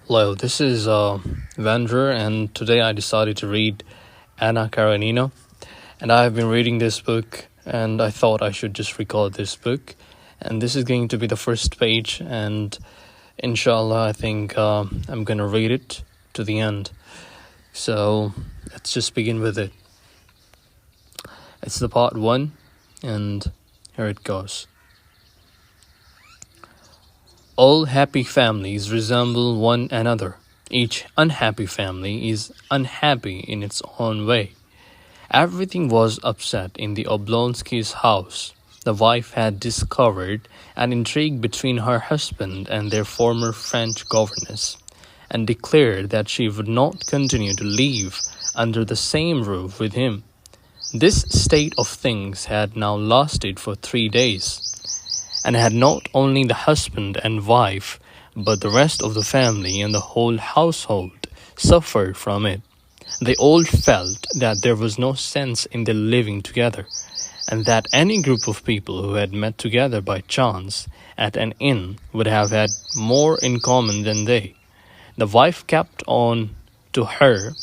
Hello, this is Vandra, and today I decided to read Anna Karenina. And I have been reading this book, and I thought I should just record this book. And this is going to be the first page, and inshallah, I think I'm going to read it to the end. So let's just begin with it. It's the part 1, and here it goes. All happy families resemble one another. Each unhappy family is unhappy in its own way. Everything was upset in the Oblonsky's house. The wife had discovered an intrigue between her husband and their former French governess, and declared that she would not continue to live under the same roof with him. This state of things had now lasted for 3 days, and had not only the husband and wife, but the rest of the family and the whole household suffered from it. They all felt that there was no sense in their living together, and that any group of people who had met together by chance at an inn would have had more in common than they. The wife kept on to her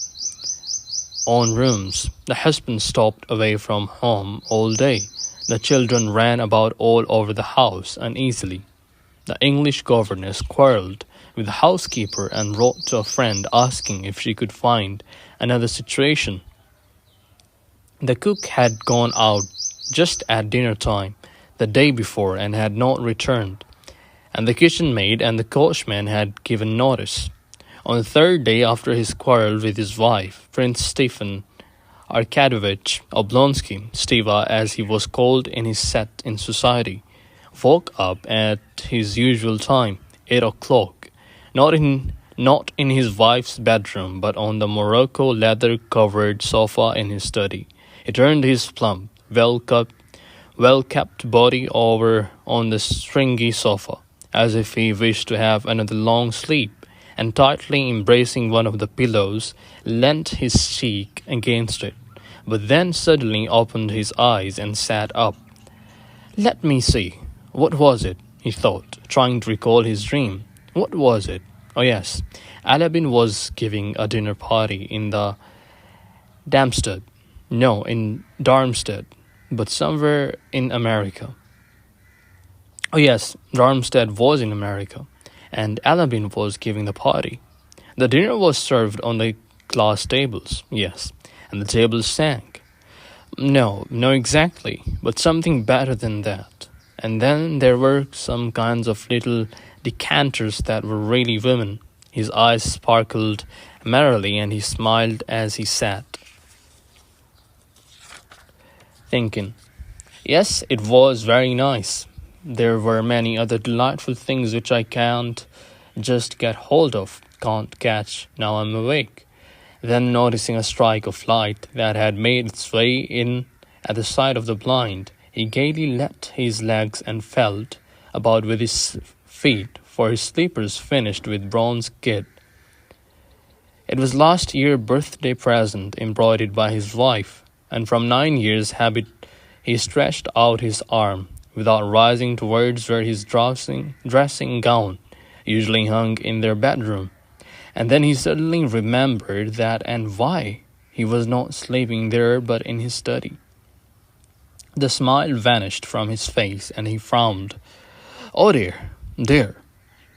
own rooms. The husband stopped away from home all day. The children ran about all over the house uneasily. The English governess quarrelled with the housekeeper and wrote to a friend asking if she could find another situation. The cook had gone out just at dinner time the day before and had not returned, and the kitchen maid and the coachman had given notice. On the third day after his quarrel with his wife, Prince Stephen Arkadovich Oblonsky, Steva as he was called in his set in society, woke up at his usual time, 8 o'clock, not in his wife's bedroom, but on the Morocco leather-covered sofa in his study. He turned his plump, well-kept body over on the stringy sofa, as if he wished to have another long sleep, and tightly embracing one of the pillows, leant his cheek against it, but then suddenly opened his eyes and sat up. Let me see. What was it? He thought, trying to recall his dream. What was it? Oh yes, Alabin was giving a dinner party in the in Darmstadt, but somewhere in America. Oh yes, Darmstadt was in America, and Alabin was giving the party. The dinner was served on the glass tables, yes, and the tables sank. No, exactly, but something better than that. And then there were some kinds of little decanters that were really women. His eyes sparkled merrily, and he smiled as he sat, thinking, yes, it was very nice. There were many other delightful things which I can't just get hold of, can't catch now I'm awake. Then noticing a streak of light that had made its way in at the side of the blind, he gaily let his legs and felt about with his feet, for his slippers finished with bronze kid. It was last year's birthday present embroidered by his wife, and from 9 years' habit he stretched out his arm, without rising towards where his dressing gown usually hung in their bedroom. And then he suddenly remembered that and why he was not sleeping there but in his study. The smile vanished from his face and he frowned. Oh dear,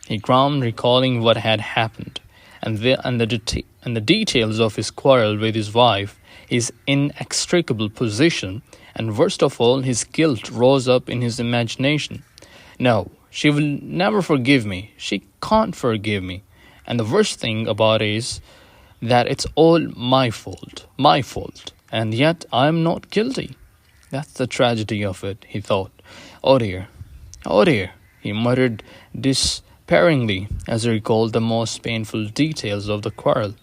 he groaned, recalling what had happened, and the details of his quarrel with his wife, his inextricable position, and worst of all, his guilt rose up in his imagination. No, she will never forgive me. She can't forgive me. And the worst thing about it is that it's all my fault, and yet I am not guilty. That's the tragedy of it, he thought. Oh dear, he muttered despairingly as he recalled the most painful details of the quarrel.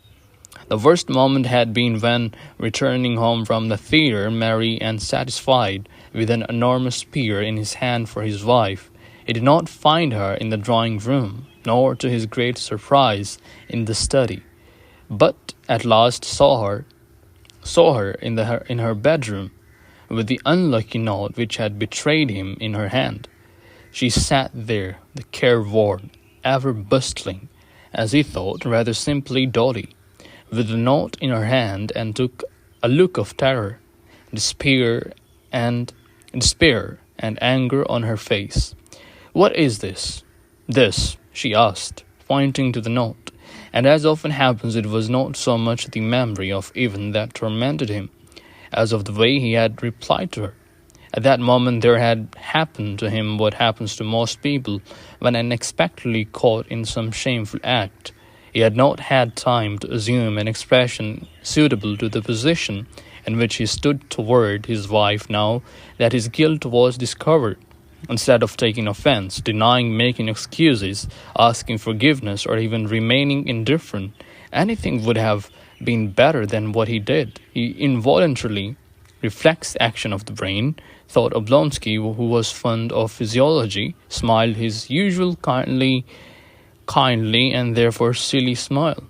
The worst moment had been when, returning home from the theatre, merry and satisfied, with an enormous spear in his hand for his wife, he did not find her in the drawing-room, nor, to his great surprise, in the study, but at last saw her in her bedroom, with the unlucky note which had betrayed him in her hand. She sat there, the careworn, ever bustling, as he thought, rather simply Dolly, with the note in her hand, and took a look of terror, despair, and despair and anger on her face. "What is this?" "This," she asked, pointing to the note, and as often happens it was not so much the memory of even that tormented him, as of the way he had replied to her. At that moment there had happened to him what happens to most people when unexpectedly caught in some shameful act. He had not had time to assume an expression suitable to the position in which he stood toward his wife now that his guilt was discovered. Instead of taking offense, denying, making excuses, asking forgiveness, or even remaining indifferent, anything would have been better than what he did. He involuntarily reflex action of the brain, thought Oblonsky, who was fond of physiology, smiled his usual kindly and therefore silly smile.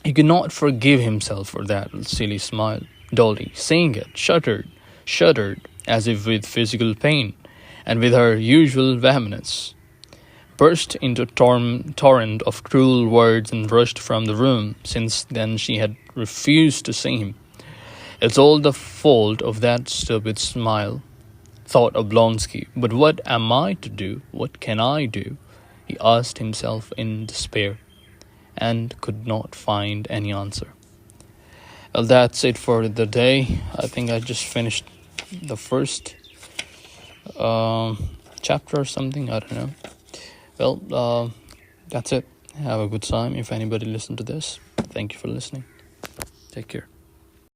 He could not forgive himself for that silly smile. Dolly, seeing it, shuddered as if with physical pain, and with her usual vehemence, burst into a torrent of cruel words and rushed from the room. Since then she had refused to see him. "It's all the fault of that stupid smile," thought Oblonsky. "But what am I to do? What can I do?" he asked himself in despair, and could not find any answer. Well, that's it for the day. I think I just finished the first chapter or something. I don't know. Well, that's it. Have a good time. If anybody listened to this, thank you for listening. Take care.